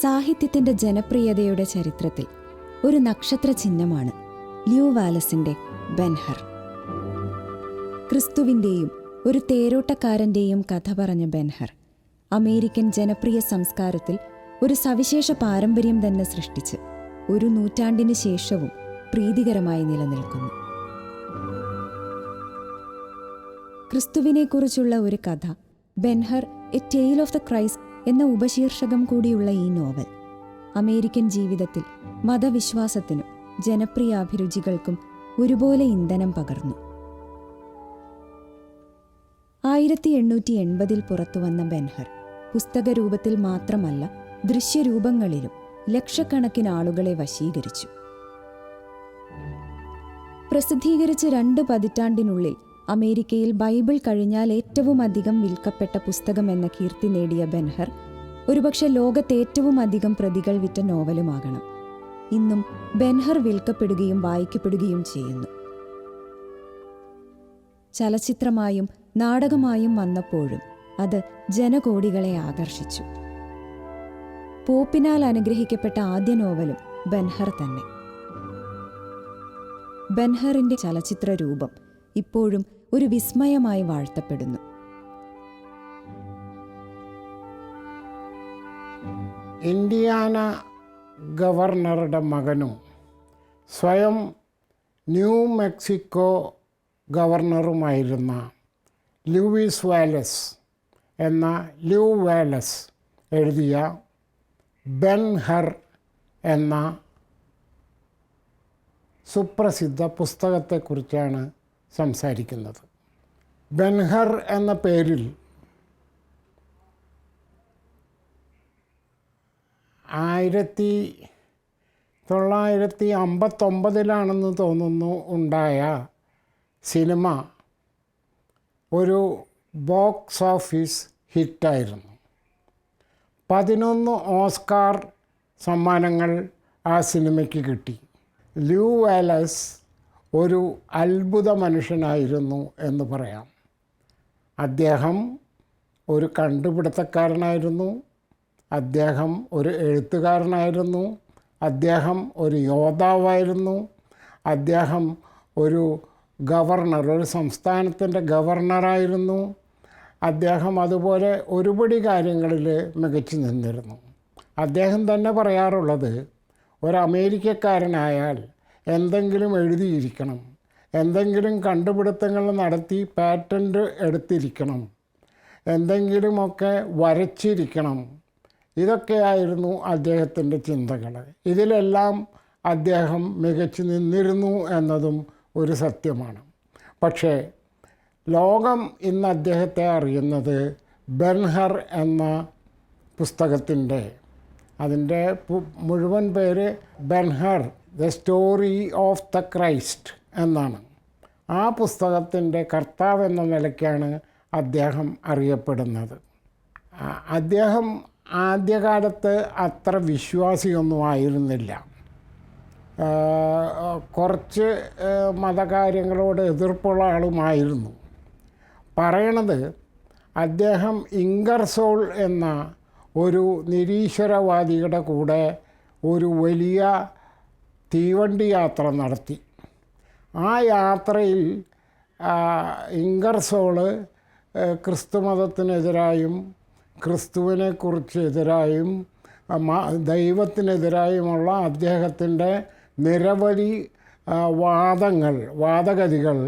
സാഹിത്യത്തിൻ്റെ ജനപ്രിയതയുടെ ചരിത്രത്തിൽ ഒരു നക്ഷത്ര ചിഹ്നമാണ് ല്യൂ വാലസിൻ്റെ ബെൻഹർ. ക്രിസ്തുവിൻ്റെയും ഒരു തേരോട്ടക്കാരൻ്റെയും കഥ പറഞ്ഞ ബെൻഹർ അമേരിക്കൻ ജനപ്രിയ സംസ്കാരത്തിൽ ഒരു സവിശേഷ പാരമ്പര്യം തന്നെ സൃഷ്ടിച്ച് ഒരു നൂറ്റാണ്ടിന് ശേഷവും പ്രീതികരമായി നിലനിൽക്കുന്നു. ക്രിസ്തുവിനെക്കുറിച്ചുള്ള ഒരു കഥ, Ben-Hur A tale of the Christ എന്ന ഉപശീർഷകം കൂടിയുള്ള ഈ നോവൽ അമേരിക്കൻ ജീവിതത്തിൽ മതവിശ്വാസത്തിനും ജനപ്രിയ അഭിരുചികൾക്കും ഒരുപോലെ ഇന്ധനം പകർന്നു. 1880 പുറത്തുവന്ന ബെൻഹർ പുസ്തകരൂപത്തിൽ മാത്രമല്ല ദൃശ്യരൂപങ്ങളിലും ലക്ഷക്കണക്കിന് ആളുകളെ വശീകരിച്ചു. പ്രസിദ്ധീകരിച്ച 2 പതിറ്റാണ്ടിനുള്ളിൽ അമേരിക്കയിൽ ബൈബിൾ കഴിഞ്ഞാൽ ഏറ്റവും അധികം വിൽക്കപ്പെട്ട പുസ്തകം എന്ന കീർത്തി നേടിയ ബെൻഹർ ഒരുപക്ഷെ ലോകത്ത് ഏറ്റവും അധികം പ്രതികൾ വിറ്റ നോവലുമാകണം. ഇന്നും ബെൻഹർ വിൽക്കപ്പെടുകയും വായിക്കപ്പെടുകയും ചെയ്യുന്നു. ചലച്ചിത്രമായും നാടകമായും വന്നപ്പോഴും അത് ജനകോടികളെ ആകർഷിച്ചു. പോപ്പിനാൽ അനുഗ്രഹിക്കപ്പെട്ട ആദ്യ നോവലും ബെൻഹർ തന്നെ. ബെൻഹറിന്റെ ചലച്ചിത്ര രൂപം ഇപ്പോഴും ഒരു വിസ്മയമായി വാഴ്ത്തപ്പെടുന്നു. ഇന്ത്യാന ഗവർണറുടെ മകനും സ്വയം ന്യൂ മെക്സിക്കോ ഗവർണറുമായിരുന്ന ലൂയിസ് വാലസ് എന്ന ല്യൂ വാലസ് എഴുതിയ ബെൻഹർ എന്ന സുപ്രസിദ്ധ പുസ്തകത്തെക്കുറിച്ചാണ് സംസാരിക്കുന്നത്. ബെൻഹർ എന്ന പേരിൽ 1959 തോന്നുന്നു ഉണ്ടായ സിനിമ ഒരു ബോക്സ് ഓഫീസ് ഹിറ്റായിരുന്നു. 11 ഓസ്കാർ സമ്മാനങ്ങൾ ആ സിനിമയ്ക്ക് കിട്ടി. ല്യൂ വാലസ് ഒരു അത്ഭുത മനുഷ്യനായിരുന്നു എന്ന് പറയാം. അദ്ദേഹം ഒരു കണ്ടുപിടുത്തക്കാരനായിരുന്നു, അദ്ദേഹം ഒരു എഴുത്തുകാരനായിരുന്നു, അദ്ദേഹം ഒരു യോദ്ധാവായിരുന്നു, അദ്ദേഹം ഒരു ഗവർണർ, ഒരു സംസ്ഥാനത്തിൻ്റെ ഗവർണറായിരുന്നു. അദ്ദേഹം അതുപോലെ ഒരുപടി കാര്യങ്ങളിൽ മികച്ചു നിന്നിരുന്നു. അദ്ദേഹം തന്നെ പറയാറുള്ളത്, ഒരു അമേരിക്കക്കാരനായാൽ എന്തെങ്കിലും എഴുതിയിരിക്കണം, എന്തെങ്കിലും കണ്ടുപിടുത്തങ്ങൾ നടത്തി പാറ്റൻ്റ് എടുത്തിരിക്കണം, എന്തെങ്കിലുമൊക്കെ വരച്ചിരിക്കണം. ഇതൊക്കെയായിരുന്നു അദ്ദേഹത്തിൻ്റെ ചിന്തകൾ. ഇതിലെല്ലാം അദ്ദേഹം മികച്ചു നിന്നിരുന്നു എന്നതും ഒരു സത്യമാണ്. പക്ഷേ ലോകം ഇന്ന് അദ്ദേഹത്തെ അറിയുന്നത് ബെൻഹർ എന്ന പുസ്തകത്തിൻ്റെ, അതിൻ്റെ മുഴുവൻ പേര് Ben-Hur the story of the Christ എന്നാണ്. ആ പുസ്തകത്തിൻ്റെ കർത്താവ് എന്ന നിലയ്ക്കാണ് അദ്ദേഹം അറിയപ്പെടുന്നത്. അദ്ദേഹം ആദ്യകാലത്ത് അത്ര വിശ്വാസിയൊന്നും ആയിരുന്നില്ല. കുറച്ച് മതകാര്യങ്ങളോട് എതിർപ്പുള്ള ആളുമായിരുന്നു. പറയണത്, അദ്ദേഹം ഇംഗർസോൾ എന്ന ഒരു നിരീശ്വരവാദിയുടെ കൂടെ ഒരു വലിയ തീവണ്ടി യാത്ര നടത്തി. ആ യാത്രയിൽ ഇംഗർസോള് ക്രിസ്തുമതത്തിനെതിരായും ക്രിസ്തുവിനെക്കുറിച്ച് എതിരായും ദൈവത്തിനെതിരായുമുള്ള അദ്ദേഹത്തിൻ്റെ നിരവധി വാദഗതികൾ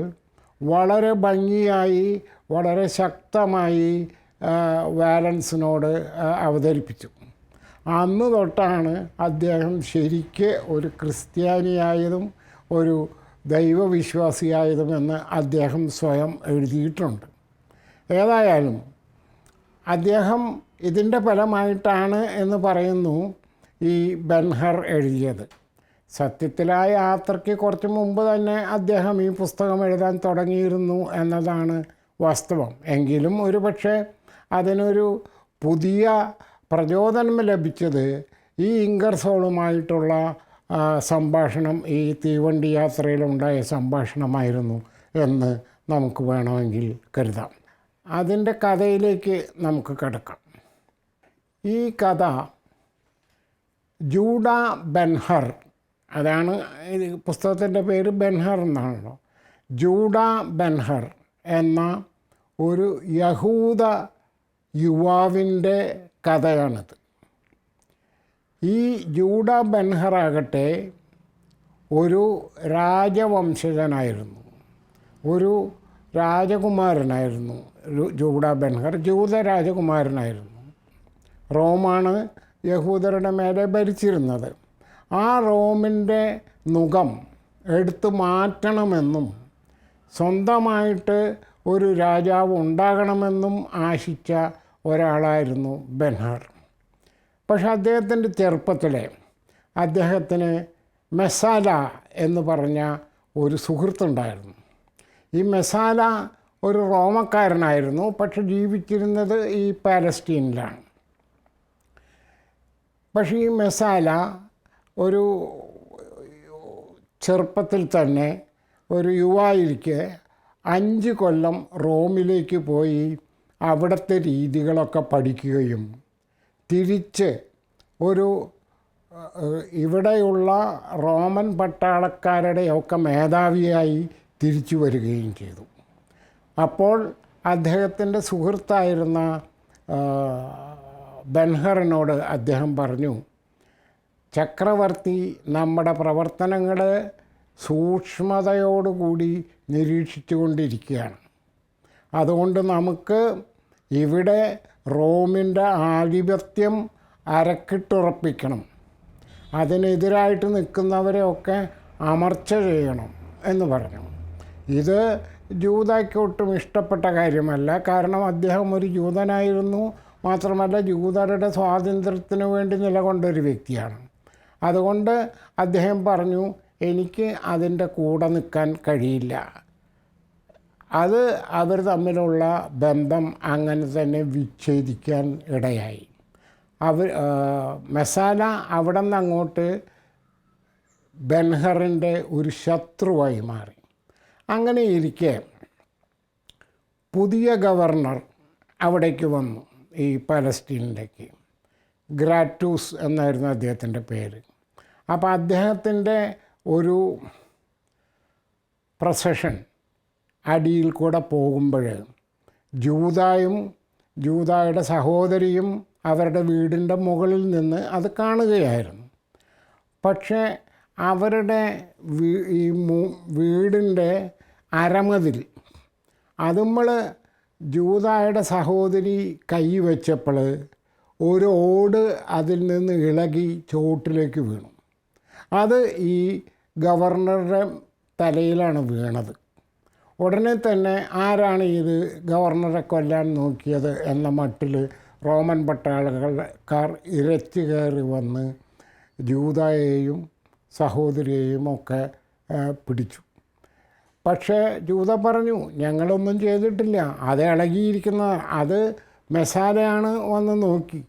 വളരെ ഭംഗിയായി, വളരെ ശക്തമായി വാലൻസിനോട് അവതരിപ്പിച്ചു. അന്ന് തൊട്ടാണ് അദ്ദേഹം ശരിക്ക് ഒരു ക്രിസ്ത്യാനിയായതും ഒരു ദൈവവിശ്വാസിയായതുമെന്ന് അദ്ദേഹം സ്വയം എഴുതിയിട്ടുണ്ട്. ഏതായാലും അദ്ദേഹം ഇതിൻ്റെ ഫലമായിട്ടാണ് എന്ന് പറയുന്നു ഈ ബെൻഹർ എഴുതിയത്. സത്യത്തിൽ ആ യാത്രയ്ക്ക് കുറച്ച് മുമ്പ് തന്നെ അദ്ദേഹം ഈ പുസ്തകം എഴുതാൻ തുടങ്ങിയിരുന്നു എന്നതാണ് വാസ്തവം. എങ്കിലും ഒരു പക്ഷേ അതിനൊരു പുതിയ പ്രചോദനം ലഭിച്ചത് ഈ ഇംഗർസോളുമായിട്ടുള്ള സംഭാഷണം, ഈ തീവണ്ടി യാത്രയിലുണ്ടായ സംഭാഷണമായിരുന്നു എന്ന് നമുക്ക് വേണമെങ്കിൽ കരുതാം. അതിൻ്റെ കഥയിലേക്ക് നമുക്ക് കിടക്കാം. ഈ കഥ ജൂഡ ബെൻഹർ, അതാണ് ഇത് പുസ്തകത്തിൻ്റെ പേര്, ബെൻഹർ എന്നാണല്ലോ. ജൂഡ ബെൻഹർ എന്ന ഒരു യഹൂദ യുവാവിൻ്റെ കഥയാണിത്. ഈ ജൂഡ ബെൻഹർ ആകട്ടെ ഒരു രാജവംശജനായിരുന്നു, ഒരു രാജകുമാരനായിരുന്നു. ജൂഡ ബെൻഹർ ജൂത രാജകുമാരനായിരുന്നു. റോമാണ് യഹൂദരുടെ മേലെ ഭരിച്ചിരുന്നത്. ആ റോമിൻ്റെ നുകം എടുത്തു മാറ്റണമെന്നും സ്വന്തമായിട്ട് ഒരു രാജാവ് ഉണ്ടാകണമെന്നും ആശിച്ച ഒരാളായിരുന്നു ബെൻഹർ. പക്ഷെ അദ്ദേഹത്തിൻ്റെ ചെറുപ്പത്തിലെ അദ്ദേഹത്തിന് മെസാല എന്ന് പറഞ്ഞ ഒരു സുഹൃത്തുണ്ടായിരുന്നു. ഈ മെസാല ഒരു റോമക്കാരനായിരുന്നു, പക്ഷെ ജീവിച്ചിരുന്നത് ഈ പാലസ്റ്റീനിലാണ്. പക്ഷേ ഈ മെസാല ഒരു ചെറുപ്പത്തിൽ തന്നെ ഒരു യുവായിരിക്കെ 5 കൊല്ലം റോമിലേക്ക് പോയി അവിടുത്തെ രീതികളൊക്കെ പഠിക്കുകയും തിരിച്ച് ഒരു ഇവിടെയുള്ള റോമൻ പട്ടാളക്കാരുടെയൊക്കെ മേധാവിയായി തിരിച്ചു വരികയും ചെയ്തു. അപ്പോൾ അദ്ദേഹത്തിൻ്റെ സുഹൃത്തായിരുന്ന ബെൻഹറിനോട് അദ്ദേഹം പറഞ്ഞു, ചക്രവർത്തി നമ്മുടെ പ്രവർത്തനങ്ങൾ സൂക്ഷ്മതയോടുകൂടി നിരീക്ഷിച്ചു കൊണ്ടിരിക്കുകയാണ്. അതുകൊണ്ട് നമുക്ക് ഇവിടെ റോമിൻ്റെ ആധിപത്യം അരക്കിട്ടുറപ്പിക്കണം, അതിനെതിരായിട്ട് നിൽക്കുന്നവരെയൊക്കെ അമർച്ച ചെയ്യണം എന്ന് പറഞ്ഞു. ഇത് ജൂതയ്ക്ക് ഒട്ടും ഇഷ്ടപ്പെട്ട കാര്യമല്ല. കാരണം അദ്ദേഹം ഒരു ജൂതനായിരുന്നു, മാത്രമല്ല ജൂതരുടെ സ്വാതന്ത്ര്യത്തിന് വേണ്ടി നിലകൊണ്ടൊരു വ്യക്തിയാണ്. അതുകൊണ്ട് അദ്ദേഹം പറഞ്ഞു, എനിക്ക് അതിൻ്റെ കൂടെ നിൽക്കാൻ കഴിയില്ല. അത് അവർ തമ്മിലുള്ള ബന്ധം അങ്ങനെ തന്നെ വിച്ഛേദിക്കാൻ ഇടയായി. മെസാല അവിടെ നിന്ന് അങ്ങോട്ട് ബെൻഹറിൻ്റെ ഒരു ശത്രുവായി മാറി. അങ്ങനെ ഇരിക്കെ പുതിയ ഗവർണർ അവിടേക്ക് വന്നു, ഈ പാലസ്റ്റീനിലേക്ക്. ഗ്രാറ്റൂസ് എന്നായിരുന്നു അദ്ദേഹത്തിൻ്റെ പേര്. അപ്പോൾ അദ്ദേഹത്തിൻ്റെ ഒരു പ്രൊസഷൻ അടിയിൽ കൂടെ പോകുമ്പോൾ ജൂതായും ജൂതായുടെ സഹോദരിയും അവരുടെ വീടിൻ്റെ മുകളിൽ നിന്ന് അത് കാണുകയായിരുന്നു. പക്ഷേ അവരുടെ ഈ വീടിൻ്റെ അരമതിൽ അതുമ്മൾ ജൂതായുടെ സഹോദരി കൈ വെച്ചപ്പോൾ ഒരു ഓട് അതിൽ നിന്ന് ഇളകി ചോട്ടിലേക്ക് വീണു. അത് ഈ ഗവർണറുടെ തലയിലാണ് വീണത്. ഉടനെ തന്നെ ആരാണ് ഇത് ഗവർണറെ കൊല്ലാൻ നോക്കിയത് എന്ന മട്ടിൽ റോമൻ പട്ടാളക്കാർ ഇരച്ചു കയറി വന്ന് ജൂതയെയും സഹോദരിയെയും ഒക്കെ പിടിച്ചു. പക്ഷേ ജൂത പറഞ്ഞു, ഞങ്ങളൊന്നും ചെയ്തിട്ടില്ല, അത് ഇളകിയിരിക്കുന്ന അത് മെസാലയാണ് വന്ന് നോക്കി.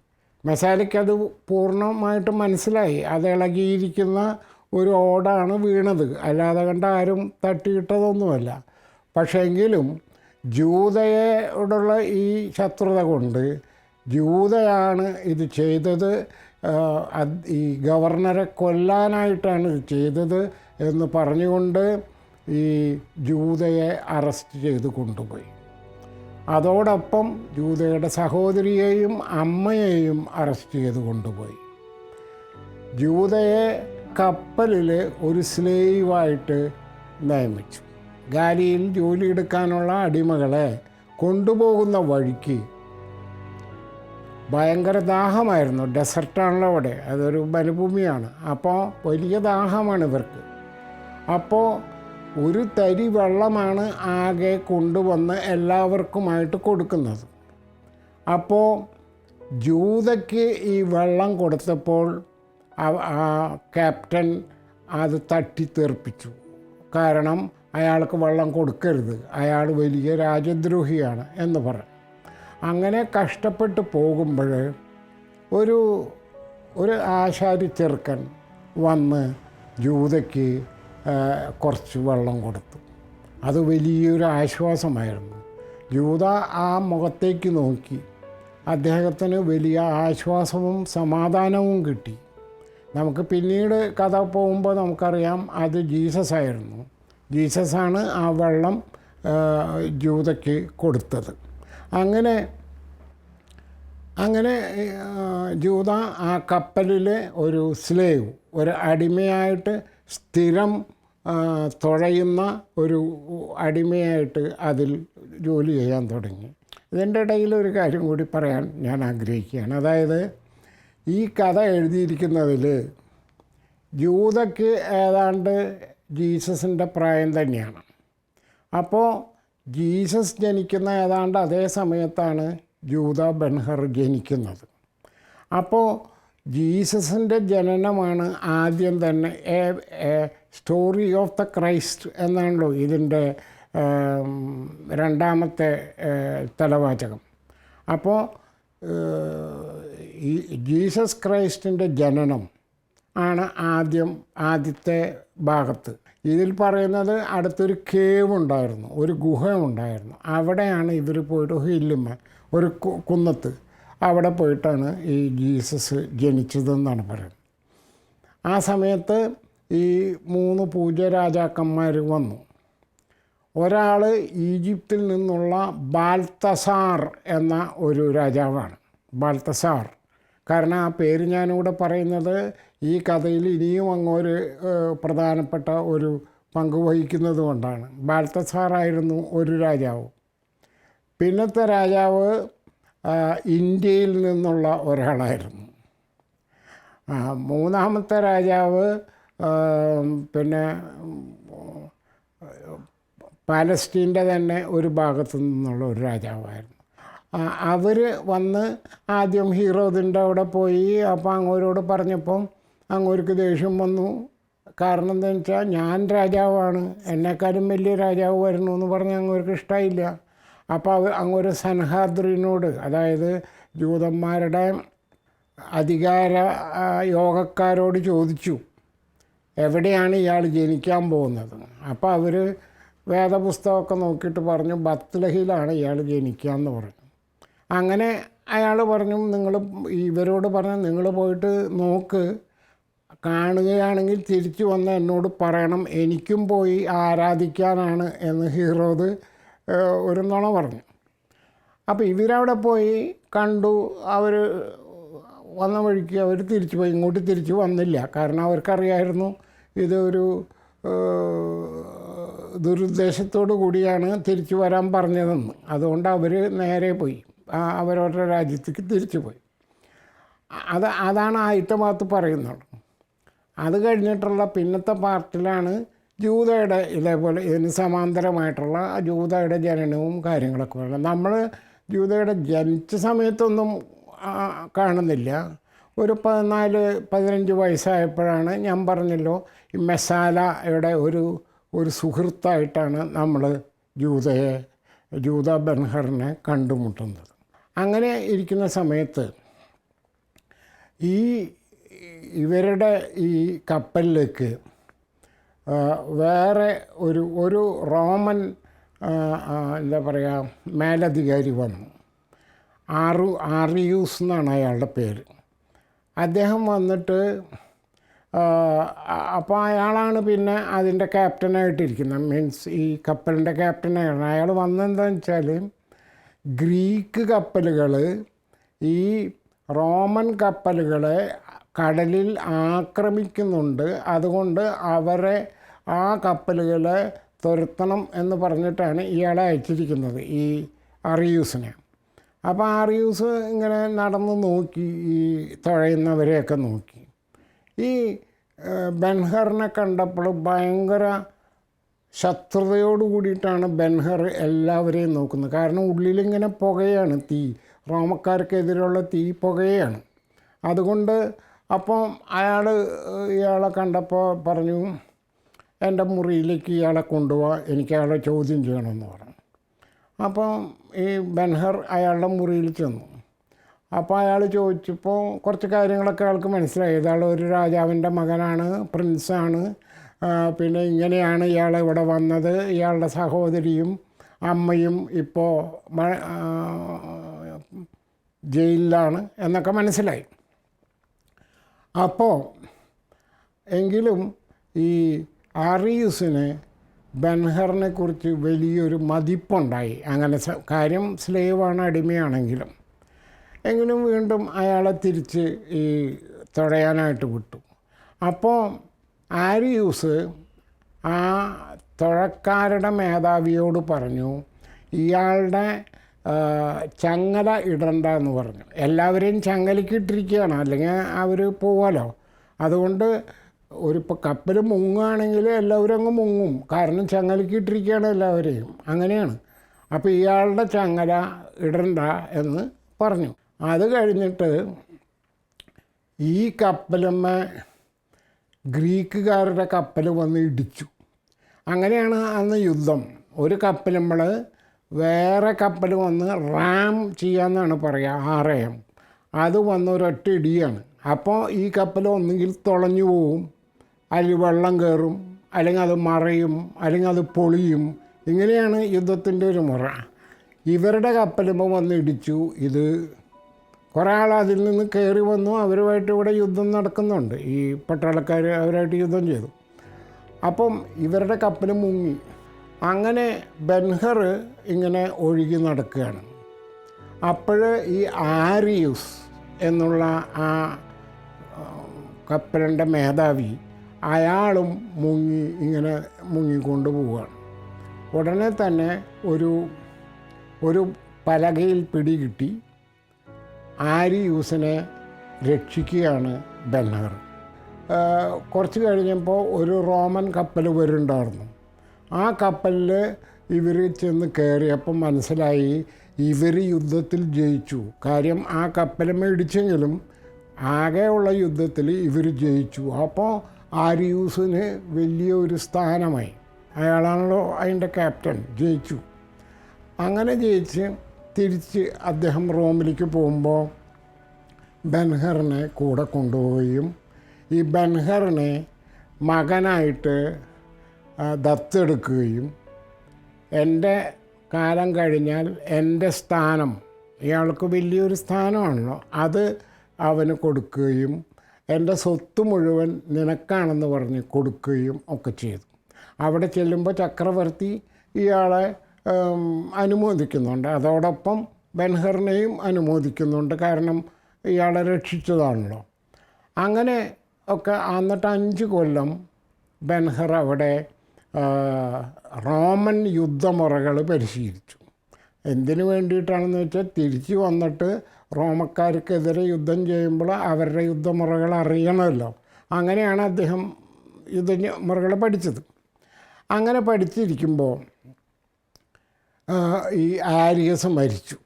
മെസാലയ്ക്കത് പൂർണ്ണമായിട്ട് മനസ്സിലായി, അത് ഇളകിയിരിക്കുന്ന ഒരു ഓടാണ് വീണത്, അല്ലാതെ കണ്ട ആരും തട്ടിയിട്ടതൊന്നുമല്ല. പക്ഷേ എങ്കിലും ജൂതയോടുള്ള ഈ ശത്രുത കൊണ്ട് ജൂതയാണ് ഇത് ചെയ്തത്, ഈ ഗവർണറെ കൊല്ലാനായിട്ടാണ് ഇത് ചെയ്തത് എന്ന് പറഞ്ഞുകൊണ്ട് ഈ ജൂതയെ അറസ്റ്റ് ചെയ്ത് കൊണ്ടുപോയി. അതോടൊപ്പം ജൂതയുടെ സഹോദരിയെയും അമ്മയെയും അറസ്റ്റ് ചെയ്ത് കൊണ്ടുപോയി. ജൂതയെ കപ്പലിൽ ഒരു സ്ലേവായിട്ട് നിയമിച്ചു. ഗാലിയിൽ ജോലിയെടുക്കാനുള്ള അടിമകളെ കൊണ്ടുപോകുന്ന വഴിക്ക് ഭയങ്കര ദാഹമായിരുന്നു. ഡെസർട്ടാണല്ലോ അവിടെ, അതൊരു മരുഭൂമിയാണ്. അപ്പോൾ വലിയ ദാഹമാണ് ഇവർക്ക്. അപ്പോൾ ഒരു തരി വെള്ളമാണ് ആകെ കൊണ്ടുവന്ന് എല്ലാവർക്കുമായിട്ട് കൊടുക്കുന്നത്. അപ്പോൾ ജൂതയ്ക്ക് ഈ വെള്ളം കൊടുത്തപ്പോൾ ആ ക്യാപ്റ്റൻ അത് തട്ടിത്തെറിപ്പിച്ചു. കാരണം അയാൾക്ക് വെള്ളം കൊടുക്കരുത്, അയാൾ വലിയ രാജദ്രോഹിയാണ് എന്ന് പറഞ്ഞു. അങ്ങനെ കഷ്ടപ്പെട്ട് പോകുമ്പോൾ ഒരു ആശാരി ചെറുക്കൻ വന്ന് ജൂതയ്ക്ക് കുറച്ച് വെള്ളം കൊടുത്തു. അത് വലിയൊരു ആശ്വാസമായിരുന്നു. ജൂത ആ മുഖത്തേക്ക് നോക്കി, അദ്ദേഹത്തിന് വലിയ ആശ്വാസവും സമാധാനവും കിട്ടി. നമുക്ക് പിന്നീട് കഥ പോകുമ്പോൾ നമുക്കറിയാം അത് ജീസസ് ആയിരുന്നു. ജീസസാണ് ആ വെള്ളം ജൂതയ്ക്ക് കൊടുത്തത്. അങ്ങനെ ജൂത ആ കപ്പലിലെ ഒരു സ്ലേവ്, ഒരു അടിമയായിട്ട് സ്ഥിരം തുഴയുന്ന ഒരു അടിമയായിട്ട് അതിൽ ജോലി ചെയ്യാൻ തുടങ്ങി. ഇതിൻ്റെ ഇടയിൽ ഒരു കാര്യം കൂടി പറയാൻ ഞാൻ ആഗ്രഹിക്കുകയാണ്. അതായത് ഈ കഥ എഴുതിയിരിക്കുന്നതിൽ ജൂതയ്ക്ക് ഏതാണ്ട് ജീസസിൻ്റെ പ്രായം തന്നെയാണ്. അപ്പോൾ ജീസസ് ജനിക്കുന്ന ഏതാണ്ട് അതേ സമയത്താണ് ജൂത ബെൻഹർ ജനിക്കുന്നത്. അപ്പോൾ ജീസസിൻ്റെ ജനനമാണ് ആദ്യം തന്നെ സ്റ്റോറി ഓഫ് ദ ക്രൈസ്റ്റ് എന്നാണല്ലോ ഇതിൻ്റെ രണ്ടാമത്തെ തലവാചകം. അപ്പോൾ ഈ ജീസസ് ക്രൈസ്റ്റിൻ്റെ ജനനം ആണ് ആദ്യത്തെ ഭാഗത്ത്. ഇതിൽ പറയുന്നത് അടുത്തൊരു കേവ് ഉണ്ടായിരുന്നു, ഒരു ഗുഹ ഉണ്ടായിരുന്നു. അവിടെയാണ് ഇവർ പോയിട്ട് ഹില്ലുമ്മ ഒരു കുന്നത്ത് അവിടെ പോയിട്ടാണ് ഈ ജീസസ് ജനിച്ചതെന്നാണ് പറയുന്നത്. ആ സമയത്ത് ഈ 3 പൂജ്യരാജാക്കന്മാർ വന്നു. ഒരാൾ ഈജിപ്തിൽ നിന്നുള്ള ബാൽത്തസാർ എന്ന ഒരു രാജാവാണ്. ബാൽത്തസാർ, കാരണം ആ പേര് ഞാനിവിടെ പറയുന്നത് ഈ കഥയിൽ ഇനിയും അങ്ങൊരു പ്രധാനപ്പെട്ട ഒരു പങ്ക് വഹിക്കുന്നത് കൊണ്ടാണ്. ബാൽത്തസാറായിരുന്നു ഒരു രാജാവ്. പിന്നത്തെ രാജാവ് ഇന്ത്യയിൽ നിന്നുള്ള ഒരാളായിരുന്നു. മൂന്നാമത്തെ രാജാവ് പിന്നെ പാലസ്റ്റീൻ്റെ തന്നെ ഒരു ഭാഗത്തു നിന്നുള്ള ഒരു രാജാവായിരുന്നു. അവർ വന്ന് ആദ്യം ഹീറോദിൻ്റെ അവിടെ പോയി. അപ്പോൾ അങ്ങോരോട് പറഞ്ഞപ്പം അങ്ങോർക്ക് ദേഷ്യം വന്നു. കാരണം എന്താണെന്ന് വെച്ചാൽ ഞാൻ രാജാവാണ്, എന്നെക്കാളും വലിയ രാജാവ് വരുന്നു എന്ന് പറഞ്ഞ് അങ്ങോർക്ക് ഇഷ്ടമായില്ല. അപ്പോൾ അങ്ങൊരു സൻഹാദ്രിനോട്, അതായത് ജൂതന്മാരുടെ അധികാര യോഗക്കാരോട് ചോദിച്ചു എവിടെയാണ് ഇയാൾ ജനിക്കാൻ പോകുന്നത്. അപ്പോൾ അവർ വേദപുസ്തകമൊക്കെ നോക്കിയിട്ട് പറഞ്ഞു ബത്ലഹേമിലാണ് ഇയാൾ ജനിക്കാമെന്ന് പറഞ്ഞു. അങ്ങനെ അയാൾ പറഞ്ഞു, ഇവരോട് പറഞ്ഞു നിങ്ങൾ പോയിട്ട് നോക്ക്, കാണുകയാണെങ്കിൽ തിരിച്ചു വന്ന് എന്നോട് പറയണം, എനിക്കും പോയി ആരാധിക്കാനാണ് എന്ന് ഹീറോദ് ഒരു നുണ പറഞ്ഞു. അപ്പോൾ ഇവരവിടെ പോയി കണ്ടു. അവർ വന്ന വഴിക്ക് അവർ തിരിച്ചു പോയി, ഇങ്ങോട്ട് തിരിച്ചു വന്നില്ല. കാരണം അവർക്കറിയായിരുന്നു ഇതൊരു ദുരുദ്ദേശത്തോടു കൂടിയാണ് തിരിച്ചു വരാൻ പറഞ്ഞതെന്ന്. അതുകൊണ്ട് അവർ നേരെ പോയി അവരവരുടെ രാജ്യത്തേക്ക് തിരിച്ചു പോയി. അതാണ് ആദ്യത്തെ ഭാഗത്ത് പറയുന്നത്. അത് കഴിഞ്ഞിട്ടുള്ള പിന്നത്തെ പാർട്ടിലാണ് ജൂതയുടെ ഇതേപോലെ ഇതിന് സമാന്തരമായിട്ടുള്ള ജൂതയുടെ ജനനവും കാര്യങ്ങളൊക്കെ പറയുന്നത്. നമ്മൾ ജൂതയുടെ ജനിച്ച സമയത്തൊന്നും കാണുന്നില്ല. ഒരു 14-15 വയസ്സായപ്പോഴാണ്, ഞാൻ പറഞ്ഞല്ലോ, ഈ മെസാലയുടെ ഒരു സുഹൃത്തായിട്ടാണ് നമ്മൾ ജൂത ബെൻഹറിനെ കണ്ടുമുട്ടുന്നത്. അങ്ങനെ ഇരിക്കുന്ന സമയത്ത് ഇവരുടെ ഈ കപ്പലിലേക്ക് വേറെ ഒരു റോമൻ എന്താ പറയുക മേലധികാരി വന്നു. ആറിയൂസ് എന്നാണ് അയാളുടെ പേര്. അദ്ദേഹം വന്നിട്ട് അപ്പോൾ അയാളാണ് പിന്നെ അതിൻ്റെ ക്യാപ്റ്റനായിട്ടിരിക്കുന്നത്. മീൻസ് ഈ കപ്പലിൻ്റെ ക്യാപ്റ്റനാണ് അയാൾ. വന്നതെന്താണെന്ന് വെച്ചാൽ ഗ്രീക്ക് കപ്പലുകൾ ഈ റോമൻ കപ്പലുകളെ കടലിൽ ആക്രമിക്കുന്നുണ്ട്, അതുകൊണ്ട് അവരെ ആ കപ്പലുകളെ തുരത്തണം എന്ന് പറഞ്ഞിട്ടാണ് ഇയാളെ അയച്ചിരിക്കുന്നത്, ഈ അറിയൂസിനെ. അപ്പോൾ അറിയൂസ് ഇങ്ങനെ നടന്ന് നോക്കി, ഈ തുഴയുന്നവരെയൊക്കെ നോക്കി. ഈ ബെൻഹറിനെ കണ്ടപ്പോൾ ഭയങ്കര ശത്രുതയോട് കൂടിയിട്ടാണ് ബെൻഹർ എല്ലാവരെയും നോക്കുന്നത്. കാരണം ഉള്ളിലിങ്ങനെ പുകയാണ്, തീ, റോമക്കാർക്കെതിരെയുള്ള തീ പുകയാണ്. അതുകൊണ്ട് അപ്പം ഇയാളെ കണ്ടപ്പോൾ പറഞ്ഞു, എൻ്റെ മുറിയിലേക്ക് ഇയാളെ കൊണ്ടുപോവാ, എനിക്ക് അയാളെ ചോദ്യം ചെയ്യണമെന്ന് പറഞ്ഞു. അപ്പം ഈ ബെൻഹർ അയാളുടെ മുറിയിൽ ചെന്നു. അപ്പോൾ അയാൾ ചോദിച്ചപ്പോൾ കുറച്ച് കാര്യങ്ങളൊക്കെ അയാൾക്ക് മനസ്സിലായി. ഇയാൾ ഒരു രാജാവിൻ്റെ മകനാണ്, പ്രിൻസാണ്, പിന്നെ ഇങ്ങനെയാണ് ഇയാൾ ഇവിടെ വന്നത്, ഇയാളുടെ സഹോദരിയും അമ്മയും ഇപ്പോൾ ജയിലിലാണ് എന്നൊക്കെ മനസ്സിലായി. അപ്പോൾ എങ്കിലും ഈ ആറിയൂസിന് ബെൻഹറിനെ കുറിച്ച് വലിയൊരു മതിപ്പുണ്ടായി. അങ്ങനെ കാര്യം സ്ലേവാണ്, അടിമയാണെങ്കിലും. എങ്കിലും വീണ്ടും അയാളെ തിരിച്ച് ഈ തുഴയാനായിട്ട് വിട്ടു. അപ്പോൾ ആരിയൂസ് ആ തുഴക്കാരുടെ മേധാവിയോട് പറഞ്ഞു, ഇയാളുടെ ചങ്ങല ഇടണ്ട എന്ന് പറഞ്ഞു. എല്ലാവരെയും ചങ്ങലക്കിട്ടിരിക്കുകയാണ്, അല്ലെങ്കിൽ അവർ പോവാലോ. അതുകൊണ്ട് ഇപ്പോൾ കപ്പൽ മുങ്ങുകയാണെങ്കിൽ എല്ലാവരും അങ്ങ് മുങ്ങും, കാരണം ചങ്ങലക്കിട്ടിരിക്കുകയാണ് എല്ലാവരെയും. അങ്ങനെയാണ്. അപ്പോൾ ഇയാളുടെ ചങ്ങല ഇടണ്ട എന്ന് പറഞ്ഞു. അത് കഴിഞ്ഞിട്ട് ഈ കപ്പലുമ്മ ഗ്രീക്കുകാരുടെ കപ്പൽ വന്ന് ഇടിച്ചു. അങ്ങനെയാണ് അന്ന് യുദ്ധം. ഒരു കപ്പലുമ്പോൾ വേറെ കപ്പൽ വന്ന് റാം ചെയ്യാമെന്നാണ് പറയുക, RM. അത് വന്ന് ഒരൊറ്റ ഇടിയാണ്. അപ്പോൾ ഈ കപ്പൽ ഒന്നുകിൽ തുളഞ്ഞു പോവും, അതിൽ വെള്ളം കയറും, അല്ലെങ്കിൽ അത് മറയും, അല്ലെങ്കിൽ അത് പൊളിയും. ഇങ്ങനെയാണ് യുദ്ധത്തിൻ്റെ ഒരു മുറ. ഇവരുടെ കപ്പലുമ്പോൾ വന്ന് ഇടിച്ചു. ഇത് കുറേ ആൾ അതിൽ നിന്ന് കയറി വന്നു. അവരുമായിട്ട് ഇവിടെ യുദ്ധം നടക്കുന്നുണ്ട്. ഈ പട്ടാളക്കാർ അവരായിട്ട് യുദ്ധം ചെയ്തു. അപ്പം ഇവരുടെ കപ്പൽ മുങ്ങി. അങ്ങനെ ബെൻഹർ ഇങ്ങനെ ഒഴുകി നടക്കുകയാണ്. അപ്പോൾ ഈ ആരിയൂസ് എന്നുള്ള ആ കപ്പലിൻ്റെ മേധാവി, അയാളും ഇങ്ങനെ മുങ്ങിക്കൊണ്ട് പോവുകയാണ്. ഉടനെ തന്നെ ഒരു പലകയിൽ പിടികിട്ടി ആരിയൂസിനെ രക്ഷിക്കുകയാണ് ബെൻഹർ. കുറച്ച് കഴിഞ്ഞപ്പോൾ ഒരു റോമൻ കപ്പൽ വരുന്നുണ്ടായിരുന്നു. ആ കപ്പലിൽ ഇവർ ചെന്ന് കയറിയപ്പം മനസ്സിലായി ഇവർ യുദ്ധത്തിൽ ജയിച്ചു. കാര്യം ആ കപ്പലും ഇടിച്ചെങ്കിലും ആകെയുള്ള യുദ്ധത്തിൽ ഇവർ ജയിച്ചു. അപ്പോൾ ആരിയൂസിന് വലിയൊരു സ്ഥാനമായി. അയാളാണല്ലോ അതിൻ്റെ ക്യാപ്റ്റൻ. ജയിച്ചു. അങ്ങനെ ജയിച്ച് തിരിച്ച് അദ്ദേഹം റോമിലേക്ക് പോകുമ്പോൾ ബെൻഹറിനെ കൂടെ കൊണ്ടുപോവുകയും ഈ ബെൻഹറിനെ മകനായിട്ട് ദത്തെടുക്കുകയും എൻ്റെ കാലം കഴിഞ്ഞാൽ എൻ്റെ സ്ഥാനം, ഇയാൾക്ക് വലിയൊരു സ്ഥാനമാണല്ലോ, അത് അവന് കൊടുക്കുകയും എൻ്റെ സ്വത്ത് മുഴുവൻ നിനക്കാണെന്ന് പറഞ്ഞ് കൊടുക്കുകയും ഒക്കെ ചെയ്തു. അവിടെ ചെല്ലുമ്പോൾ ചക്രവർത്തി ഇയാളെ അനുമോദിക്കുന്നുണ്ട്. അതോടൊപ്പം ബെൻഹറിനെയും അനുമോദിക്കുന്നുണ്ട്, കാരണം ഇയാളെ രക്ഷിച്ചതാണല്ലോ. അങ്ങനെ ഒക്കെ. എന്നിട്ട് 5 കൊല്ലം ബെൻഹർ അവിടെ റോമൻ യുദ്ധമുറകൾ പരിശീലിച്ചു. എന്തിനു വേണ്ടിയിട്ടാണെന്ന് വെച്ചാൽ തിരിച്ചു വന്നിട്ട് റോമക്കാർക്കെതിരെ യുദ്ധം ചെയ്യുമ്പോൾ അവരുടെ യുദ്ധമുറകൾ അറിയണമല്ലോ. അങ്ങനെയാണ് അദ്ദേഹം യുദ്ധമുറകൾ പഠിച്ചത്. അങ്ങനെ പഠിച്ചിരിക്കുമ്പോൾ ഈ ആരിയസ് മരിച്ചു.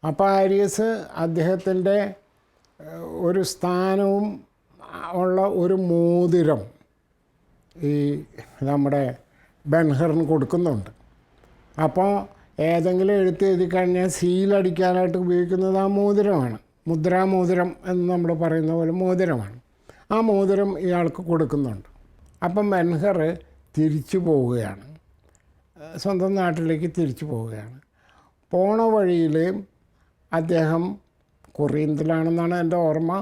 അപ്പോൾ ആരിയസ് അദ്ദേഹത്തിൻ്റെ ഒരു സ്ഥാനവും ഉള്ള ഒരു മോതിരം ഈ നമ്മുടെ ബെൻഹറിന് കൊടുക്കുന്നുണ്ട്. അപ്പോൾ ഏതെങ്കിലും എഴുതി കഴിഞ്ഞാൽ സീലടിക്കാനായിട്ട് ഉപയോഗിക്കുന്നത് ആ മോതിരമാണ്. മുദ്രാമോതിരം എന്ന് നമ്മൾ പറയുന്ന പോലെ മോതിരമാണ്. ആ മോതിരം ഇയാൾക്ക് കൊടുക്കുന്നുണ്ട്. അപ്പം ബെൻഹർ തിരിച്ചു പോവുകയാണ്, സ്വന്തം നാട്ടിലേക്ക് തിരിച്ചു പോവുകയാണ്. പോണ വഴിയിൽ അദ്ദേഹം കൊറിന്തിലാണെന്നാണ് എൻ്റെ ഓർമ്മ,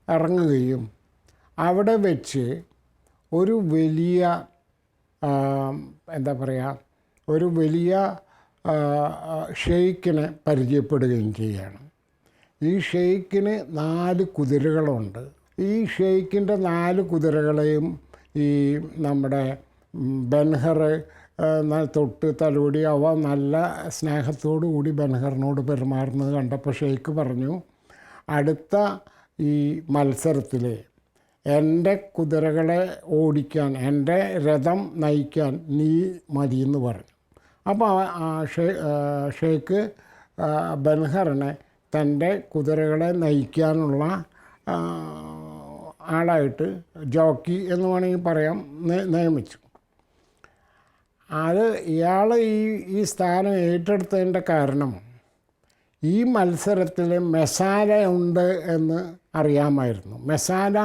ഇറങ്ങുകയും അവിടെ വെച്ച് ഒരു വലിയ എന്താ പറയുക, ഒരു വലിയ ഷെയ്ക്കിനെ പരിചയപ്പെടുകയും ചെയ്യുകയാണ്. ഈ ഷെയ്ക്കിന് 4 കുതിരകളുണ്ട്. ഈ ഷെയ്ക്കിൻ്റെ 4 കുതിരകളെയും ഈ നമ്മുടെ ബെൻഹർ തൊട്ട് തലോടി അവ നല്ല സ്നേഹത്തോടു കൂടി ബെൻഹറിനോട് പെരുമാറുന്നത് കണ്ടപ്പോൾ ഷെയ്ഖ് പറഞ്ഞു, അടുത്ത ഈ മത്സരത്തിൽ എൻ്റെ കുതിരകളെ ഓടിക്കാൻ, എൻ്റെ രഥം നയിക്കാൻ നീ മതിയെന്ന് പറഞ്ഞു. അപ്പോൾ ഷെയ്ഖ് ബെൻഹറിനെ തൻ്റെ കുതിരകളെ നയിക്കാനുള്ള ആളായിട്ട്, ജോക്കി എന്ന് വേണമെങ്കിൽ പറയാം, നിയമിച്ചു. അത് ഇയാൾ ഈ സ്ഥാനം ഏറ്റെടുത്തതിൻ്റെ കാരണം ഈ മത്സരത്തിൽ മെസാല ഉണ്ട് എന്ന് അറിയാമായിരുന്നു. മെസാല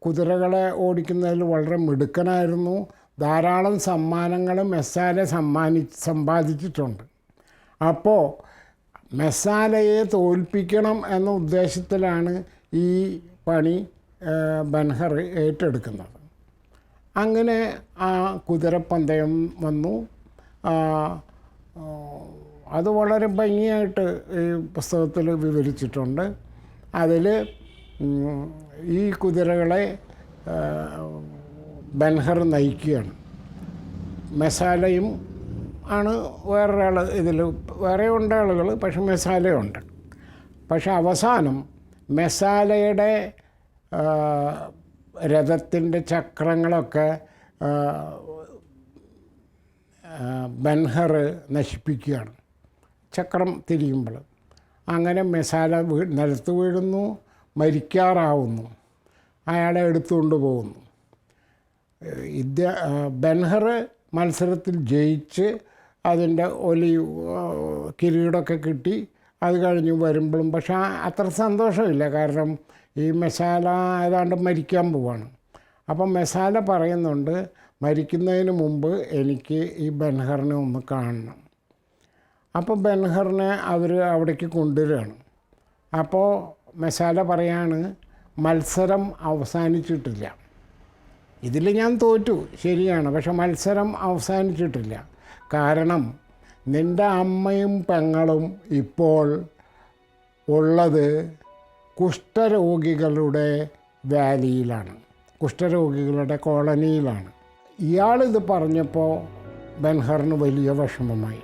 കുതിരകളെ ഓടിക്കുന്നതിൽ വളരെ മിടുക്കനായിരുന്നു. ധാരാളം സമ്മാനങ്ങൾ മെസാല സമ്പാദിച്ചിട്ടുണ്ട്. അപ്പോൾ മെസാലയെ തോൽപ്പിക്കണം എന്ന ഉദ്ദേശത്തിലാണ് ഈ പണി ബൻഹർ ഏറ്റെടുക്കുന്നത്. അങ്ങനെ ആ കുതിരപ്പന്തയം വന്നു. അത് വളരെ ഭംഗിയായിട്ട് ഈ പുസ്തകത്തിൽ വിവരിച്ചിട്ടുണ്ട്. അതിൽ ഈ കുതിരകളെ ബൻഹർ നയിക്കുകയാണ്. മെസാലയും ആണ് വേറൊരാൾ. ഇതിൽ വേറെ ഉണ്ട് ആളുകൾ, പക്ഷെ മെസാലയുണ്ട്. പക്ഷെ അവസാനം മെസാലയുടെ രഥത്തിൻ്റെ ചക്രങ്ങളൊക്കെ ബൻഹർ നശിപ്പിക്കുകയാണ് ചക്രം തിരിയുമ്പോൾ. അങ്ങനെ മെസാല നിലത്ത് വീഴുന്നു, മരിക്കാറാവുന്നു. അയാളെ എടുത്തുകൊണ്ട് പോകുന്നു. ബൻഹർ മത്സരത്തിൽ ജയിച്ച് അതിൻ്റെ കിരീടമൊക്കെ കിട്ടി. അത് കഴിഞ്ഞ് വരുമ്പോഴും പക്ഷെ അത്ര സന്തോഷമില്ല. കാരണം ഈ മെസാല ഏതാണ്ട് മരിക്കാൻ പോവാണ്. അപ്പം മെസാല പറയുന്നുണ്ട്, മരിക്കുന്നതിന് മുമ്പ് എനിക്ക് ഈ ബൻഹറിനെ ഒന്ന് കാണണം. അപ്പോൾ ബൻഹറിനെ അവർ അവിടേക്ക് കൊണ്ടുവരികയാണ്. അപ്പോൾ മെസാല പറയാണ്, മത്സരം അവസാനിച്ചിട്ടില്ല. ഇതിൽ ഞാൻ തോറ്റു, ശരിയാണ്, പക്ഷെ മത്സരം അവസാനിച്ചിട്ടില്ല. കാരണം നിൻ്റെ അമ്മയും പെങ്ങളും ഇപ്പോൾ ഉള്ളത് കുഷ്ഠരോഗികളുടെ വാലിയിലാണ്, കുഷ്ഠരോഗികളുടെ കോളനിയിലാണ്. ഇയാളിത് പറഞ്ഞപ്പോൾ ബൻഹറിന് വലിയ വിഷമമായി.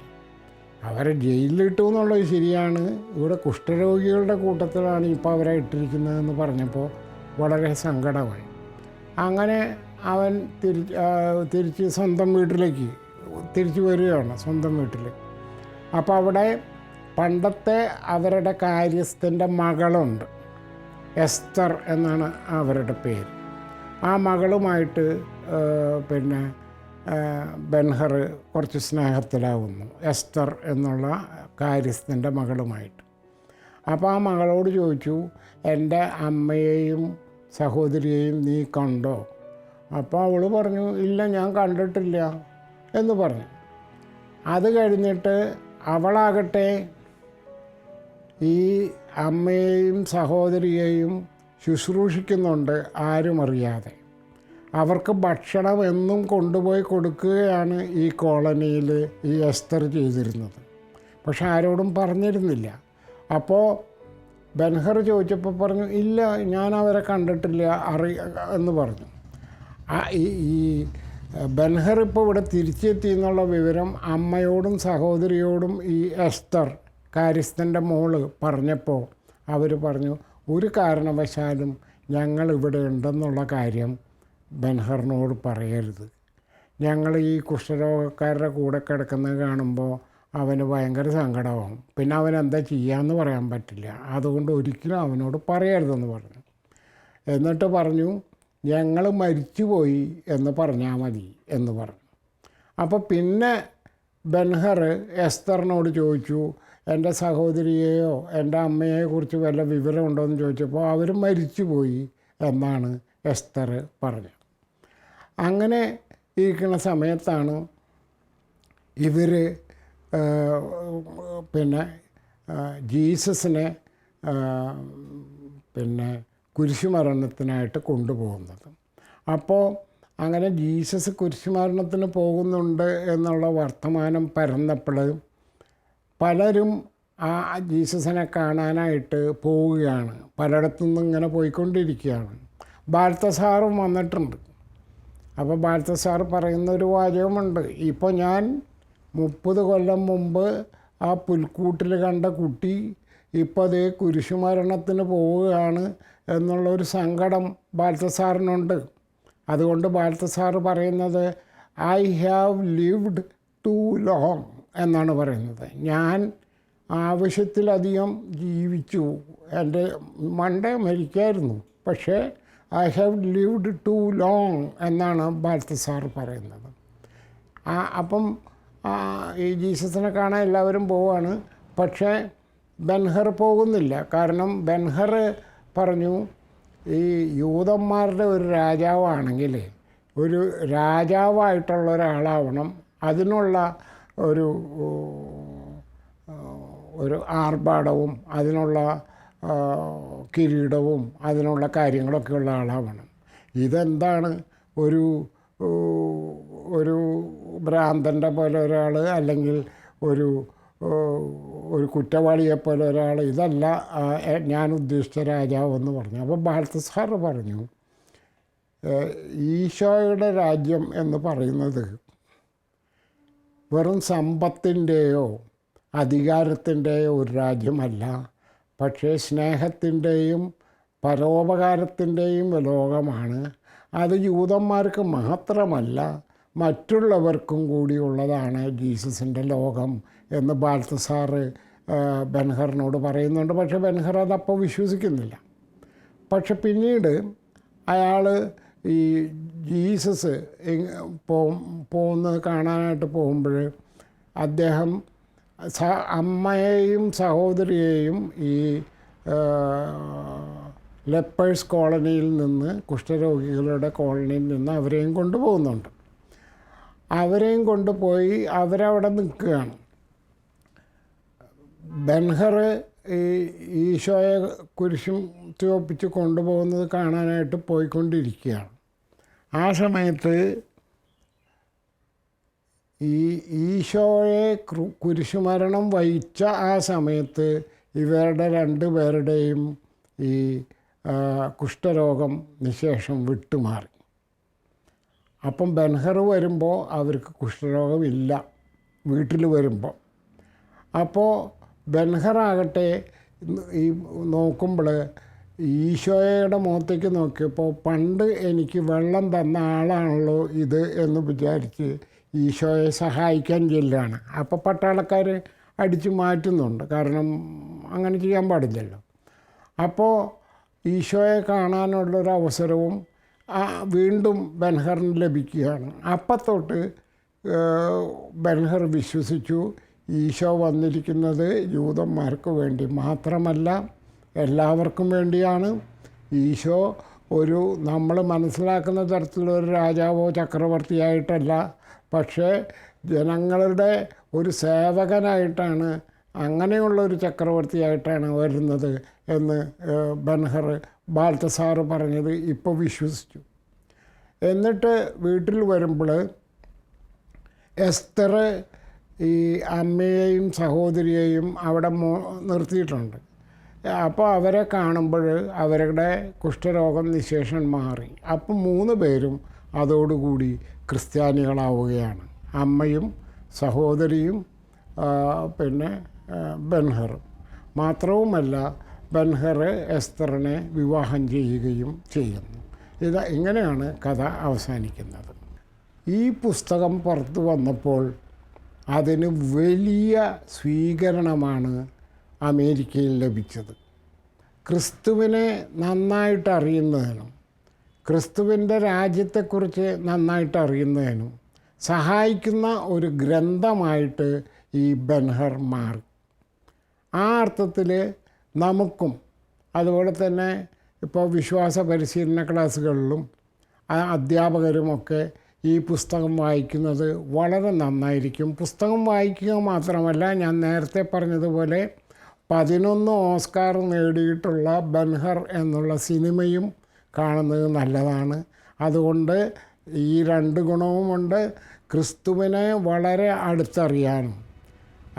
അവരെ ജയിലിലിട്ടു എന്നുള്ളത് ശരിയാണ്, ഇവിടെ കുഷ്ഠരോഗികളുടെ കൂട്ടത്തിലാണ് ഇപ്പോൾ അവരെ ഇട്ടിരിക്കുന്നതെന്ന് പറഞ്ഞപ്പോൾ വളരെ സങ്കടമായി. അങ്ങനെ അവൻ തിരിച്ച് സ്വന്തം വീട്ടിലേക്ക് തിരിച്ചു വരികയാണ്, സ്വന്തം വീട്ടിൽ. അപ്പോൾ അവിടെ പണ്ടത്തെ അവരുടെ കാര്യസ്ഥൻ്റെ മകളുണ്ട്, എസ്തർ എന്നാണ് അവരുടെ പേര്. ആ മകളുമായിട്ട് പിന്നെ ബൻഹർ കുറച്ച് സ്നേഹത്തിലാവുന്നു, എസ്തർ എന്നുള്ള കാര്യസ്ഥൻ്റെ മകളുമായിട്ട്. അപ്പോൾ ആ മകളോട് ചോദിച്ചു, എൻ്റെ അമ്മയെയും സഹോദരിയെയും നീ കണ്ടോ? അപ്പോൾ അവൾ പറഞ്ഞു, ഇല്ല, ഞാൻ കണ്ടിട്ടില്ല എന്ന് പറഞ്ഞു. അത് കഴിഞ്ഞിട്ട് അവളാകട്ടെ ഈ അമ്മയെയും സഹോദരിയെയും ശുശ്രൂഷിക്കുന്നുണ്ട്, ആരും അറിയാതെ. അവർക്ക് ഭക്ഷണം എന്നും കൊണ്ടുപോയി കൊടുക്കുകയാണ് ഈ കോളനിയിൽ ഈ എസ്തർ ചെയ്തിരുന്നത്. പക്ഷെ ആരോടും പറഞ്ഞിരുന്നില്ല. അപ്പോൾ ബൻഹർ ചോദിച്ചപ്പോൾ പറഞ്ഞു, ഇല്ല, ഞാൻ അവരെ കണ്ടിട്ടില്ല എന്ന് പറഞ്ഞു. ഈ ബൻഹർ ഇപ്പോൾ ഇവിടെ തിരിച്ചെത്തി എന്നുള്ള വിവരം അമ്മയോടും സഹോദരിയോടും ഈ എസ്തർ കാര്യസ്ഥൻ്റെ മോള് പറഞ്ഞപ്പോൾ അവർ പറഞ്ഞു, ഒരു കാരണവശാലും ഞങ്ങൾ ഇവിടെ ഉണ്ടെന്നുള്ള കാര്യം ബൻഹറിനോട് പറയരുത്. ഞങ്ങൾ ഈ കുഷ്ഠരോഗക്കാരുടെ കൂടെ കിടക്കുന്നത് കാണുമ്പോൾ അവന് ഭയങ്കര സങ്കടമാവും. പിന്നെ അവൻ എന്താ ചെയ്യാമെന്ന് പറയാൻ പറ്റില്ല. അതുകൊണ്ട് ഒരിക്കലും അവനോട് പറയരുതെന്ന് പറഞ്ഞു. എന്നിട്ട് പറഞ്ഞു, ഞങ്ങൾ മരിച്ചുപോയി എന്ന് പറഞ്ഞാൽ മതി എന്ന് പറഞ്ഞു. അപ്പോൾ പിന്നെ ബൻഹർ എസ്തറിനോട് ചോദിച്ചു, എൻ്റെ സഹോദരിയെയോ എൻ്റെ അമ്മയെക്കുറിച്ച് വല്ല വിവരമുണ്ടോ എന്ന് ചോദിച്ചപ്പോൾ അവർ മരിച്ചുപോയി എന്നാണ് എസ്തർ പറഞ്ഞത്. അങ്ങനെ ഇരിക്കുന്ന സമയത്താണ് ഇവർ പിന്നെ ജീസസിനെ പിന്നെ കുരിശുമരണത്തിനായിട്ട് കൊണ്ടുപോകുന്നത്. അപ്പോൾ അങ്ങനെ ജീസസ് കുരിശുമരണത്തിന് പോകുന്നുണ്ട് എന്നുള്ള വർത്തമാനം പരന്നപ്പോൾ പലരും ആ ജീസസിനെ കാണാനായിട്ട് പോവുകയാണ്. പലയിടത്തുനിന്നും ഇങ്ങനെ പോയിക്കൊണ്ടിരിക്കുകയാണ്. ബാൽത്തസാറും വന്നിട്ടുണ്ട്. അപ്പോൾ ബാൽത്തസാർ പറയുന്നൊരു വാചകമുണ്ട്, ഇപ്പോൾ ഞാൻ 30 കൊല്ലം മുമ്പ് ആ പുൽക്കൂട്ടിൽ കണ്ട കുട്ടി ഇപ്പോൾ അതേ കുരിശുമരണത്തിന് പോവുകയാണ് എന്നുള്ളൊരു സങ്കടം ബാൽത്തസാറിനുണ്ട്. അതുകൊണ്ട് ബാൽത്തസാർ പറയുന്നത്, I have lived too long എന്നാണ് പറയുന്നത്. ഞാൻ ആവശ്യത്തിലധികം ജീവിച്ചു, എൻ്റെ മണ്ടേ മരിക്കായിരുന്നു, പക്ഷേ I have lived too long എന്നാണ് ബാൽത്തസാർ പറയുന്നത്. അപ്പം ഈ ജീസസിനെ കാണാൻ എല്ലാവരും പോവാണ്. പക്ഷേ ബൻഹർ പോകുന്നില്ല. കാരണം ബൻഹർ പറഞ്ഞു, ഈ യൂതന്മാരുടെ ഒരു രാജാവാണെങ്കിൽ ഒരു രാജാവായിട്ടുള്ള ഒരാളാവണം, അതിനുള്ള ഒരു ആർഭാടവും അതിനുള്ള കിരീടവും അതിനുള്ള കാര്യങ്ങളൊക്കെ ഉള്ള ആളാവണം. ഇതെന്താണ് ഒരു ഒരു ഭ്രാന്തൻ്റെ പോലെ ഒരാൾ, അല്ലെങ്കിൽ ഒരു കുറ്റവാളിയെപ്പോലെ ഒരാൾ, ഇതല്ല ഞാൻ ഉദ്ദേശിച്ച രാജാവെന്ന് പറഞ്ഞു. അപ്പോൾ ബാൽത്തസാർ പറഞ്ഞു, ഈശോയുടെ രാജ്യം എന്ന് പറയുന്നത് വെറും സമ്പത്തിൻ്റെയോ അധികാരത്തിൻ്റെയോ ഒരു രാജ്യമല്ല, പക്ഷേ സ്നേഹത്തിൻ്റെയും പരോപകാരത്തിൻ്റെയും ലോകമാണ്. അത് യൂതന്മാർക്ക് മാത്രമല്ല മറ്റുള്ളവർക്കും കൂടിയുള്ളതാണ് ജീസസിൻ്റെ ലോകം എന്ന് ബാൽത്തസാർ ബെൻഹറിനോട് പറയുന്നുണ്ട്. പക്ഷേ ബെൻഹർ അതപ്പോൾ വിശ്വസിക്കുന്നില്ല. പക്ഷെ പിന്നീട് അയാൾ ഈ ജീസസ് പോകുന്നത് കാണാനായിട്ട് പോകുമ്പോൾ അദ്ദേഹം അമ്മയെയും സഹോദരിയെയും ഈ ലെപ്പേഴ്സ് കോളനിയിൽ നിന്ന്, കുഷ്ഠരോഗികളുടെ കോളനിയിൽ നിന്ന് അവരെയും കൊണ്ടുപോകുന്നുണ്ട്. അവരെയും കൊണ്ടുപോയി അവരവിടെ നിൽക്കുകയാണ്. ബെൻഹർ ഈ ഈശോയെ കുരിശും ചുവപ്പിച്ച് കൊണ്ടുപോകുന്നത് കാണാനായിട്ട് പോയിക്കൊണ്ടിരിക്കുകയാണ്. ആ സമയത്ത് ഈ ഈശോയെ കുരിശുമരണം വഹിച്ച ആ സമയത്ത് ഇവരുടെ രണ്ടുപേരുടെയും ഈ കുഷ്ഠരോഗം നിശേഷം വിട്ടുമാറി. അപ്പം ബെൻഹർ വരുമ്പോൾ അവർക്ക് കുഷ്ഠരോഗമില്ല വീട്ടിൽ വരുമ്പോൾ. അപ്പോൾ ബെൻഹറാകട്ടെ ഈ നോക്കുമ്പോൾ ഈശോയുടെ മുഖത്തേക്ക് നോക്കിയപ്പോൾ പണ്ട് എനിക്ക് വെള്ളം തന്ന ആളാണല്ലോ ഇത് എന്ന് വിചാരിച്ച് ഈശോയെ സഹായിക്കാൻ ചെല്ലുകയാണ്. അപ്പോൾ പട്ടാളക്കാർ അടിച്ചു മാറ്റുന്നുണ്ട്, കാരണം അങ്ങനെ ചെയ്യാൻ പാടില്ലല്ലോ. അപ്പോൾ ഈശോയെ കാണാനുള്ളൊരവസരവും വീണ്ടും ബെൻഹറിന് ലഭിക്കുകയാണ്. അപ്പം തൊട്ട് ബെൻഹർ വിശ്വസിച്ചു, ഈശോ വന്നിരിക്കുന്നത് യൂതന്മാർക്ക് വേണ്ടി മാത്രമല്ല, എല്ലാവർക്കും വേണ്ടിയാണ്. ഈശോ ഒരു നമ്മൾ മനസ്സിലാക്കുന്ന തരത്തിലൊരു രാജാവോ ചക്രവർത്തിയായിട്ടല്ല, പക്ഷേ ജനങ്ങളുടെ ഒരു സേവകനായിട്ടാണ്, അങ്ങനെയുള്ളൊരു ചക്രവർത്തിയായിട്ടാണ് വരുന്നത് എന്ന് ബെൻഹർ ബാൽത്തസാർ പറഞ്ഞത് ഇപ്പോൾ വിശ്വസിച്ചു. എന്നിട്ട് വീട്ടിൽ വരുമ്പോൾ എസ്തർ ഈ അമ്മയെയും സഹോദരിയെയും അവിടെ നിർത്തിയിട്ടുണ്ട്. അപ്പോൾ അവരെ കാണുമ്പോൾ അവരുടെ കുഷ്ഠരോഗം നിശേഷം മാറി. അപ്പം 3 പേരും അതോടുകൂടി ക്രിസ്ത്യാനികളാവുകയാണ്. അമ്മയും സഹോദരിയും പിന്നെ ബെൻഹറും. മാത്രവുമല്ല ബെൻഹർ എസ്തറിനെ വിവാഹം ചെയ്യുകയും ചെയ്യുന്നു. ഇങ്ങനെയാണ് കഥ അവസാനിക്കുന്നത്. ഈ പുസ്തകം പുറത്തു വന്നപ്പോൾ അതിന് വലിയ സ്വീകരണമാണ് അമേരിക്കയിൽ ലഭിച്ചത്. ക്രിസ്തുവിനെ നന്നായിട്ട് അറിയുന്നതിനും ക്രിസ്തുവിൻ്റെ രാജ്യത്തെക്കുറിച്ച് നന്നായിട്ട് അറിയുന്നതിനും സഹായിക്കുന്ന ഒരു ഗ്രന്ഥമായിട്ട് ഈ ബെൻഹർ മാറി. ആ അർത്ഥത്തിൽ നമുക്കും അതുപോലെ തന്നെ ഇപ്പോൾ വിശ്വാസ പരിശീലന ക്ലാസ്സുകളിലും അധ്യാപകരുമൊക്കെ ഈ പുസ്തകം വായിക്കുന്നത് വളരെ നന്നായിരിക്കും. പുസ്തകം വായിക്കുക മാത്രമല്ല, ഞാൻ നേരത്തെ പറഞ്ഞതുപോലെ 11 ഓസ്കാർ നേടിയിട്ടുള്ള ബെൻഹർ എന്നുള്ള സിനിമയും കാണുന്നത് നല്ലതാണ്. അതുകൊണ്ട് ഈ 2 ഗുണവുമുണ്ട്. ക്രിസ്തുവിനെ വളരെ അടുത്തറിയാനും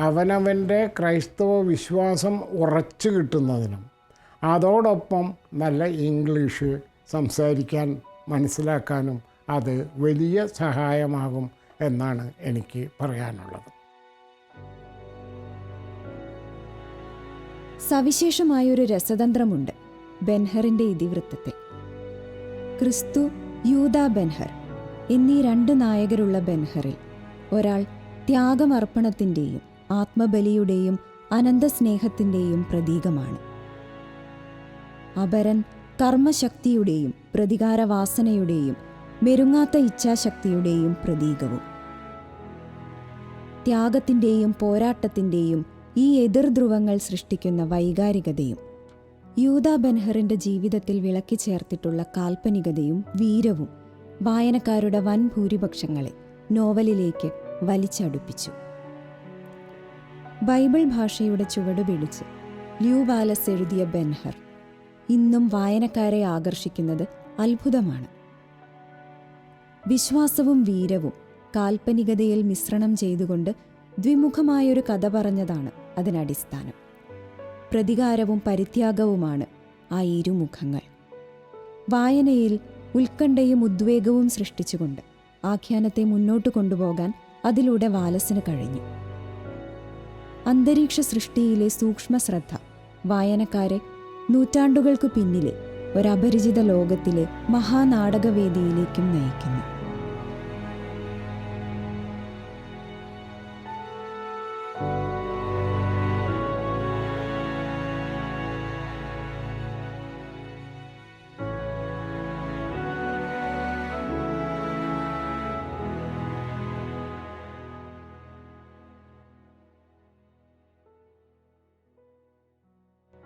അവനവൻ്റെ ക്രൈസ്തവ വിശ്വാസം ഉറച്ചു കിട്ടുന്നതിനും അതോടൊപ്പം നല്ല ഇംഗ്ലീഷ് സംസാരിക്കാൻ മനസ്സിലാക്കാനും അത് വലിയ സഹായമാകും എന്നാണ് എനിക്ക് പറയാനുള്ളത്. സവിശേഷമായൊരു രസതന്ത്രമുണ്ട് ബെൻഹറിൻ്റെ ഇതിവൃത്തത്തിൽ. ക്രിസ്തു, യൂദാ ബെൻഹർ എന്നീ 2 നായകരുള്ള ബെൻഹറിൽ ഒരാൾ ത്യാഗമർപ്പണത്തിൻ്റെയും ആത്മബലിയുടെയും അനന്തസ്നേഹത്തിൻ്റെയും പ്രതീകമാണ്. അപരൻ കർമ്മശക്തിയുടെയും പ്രതികാരവാസനയുടെയും മെരുങ്ങാത്ത ഇച്ഛാശക്തിയുടെയും പ്രതീകവും. ത്യാഗത്തിൻ്റെയും പോരാട്ടത്തിൻ്റെയും ഈ എതിർധ്രുവങ്ങൾ സൃഷ്ടിക്കുന്ന വൈകാരികതയും യൂദാ ബെൻഹറിൻ്റെ ജീവിതത്തിൽ വിളക്കി ചേർത്തിട്ടുള്ള കാൽപ്പനികതയും വീരവും വായനക്കാരുടെ വൻ ഭൂരിപക്ഷങ്ങളെ നോവലിലേക്ക് വലിച്ചടുപ്പിച്ചു. ബൈബിൾ ഭാഷയുടെ ചുവടുപിടിച്ച് ല്യൂ വാലസ് എഴുതിയ ബെൻഹർ ഇന്നും വായനക്കാരെ ആകർഷിക്കുന്നത് അത്ഭുതമാണ്. വിശ്വാസവും വീരവും കാൽപ്പനികതയിൽ മിശ്രണം ചെയ്തുകൊണ്ട് ദ്വിമുഖമായൊരു കഥ പറഞ്ഞതാണ് അതിനടിസ്ഥാനം. പ്രതികാരവും പരിത്യാഗവുമാണ് ആ ഇരുമുഖങ്ങൾ. വായനയിൽ ഉത്കണ്ഠയും ഉദ്വേഗവും സൃഷ്ടിച്ചുകൊണ്ട് ആഖ്യാനത്തെ മുന്നോട്ട് കൊണ്ടുപോകാൻ അതിലൂടെ വാലസിന് കഴിഞ്ഞു. അന്തരീക്ഷ സൃഷ്ടിയിലെ സൂക്ഷ്മ ശ്രദ്ധ വായനക്കാരെ നൂറ്റാണ്ടുകൾക്കു പിന്നിലെ ഒരപരിചിത ലോകത്തിലെ മഹാനാടകവേദിയിലേക്കും നയിക്കുന്നു.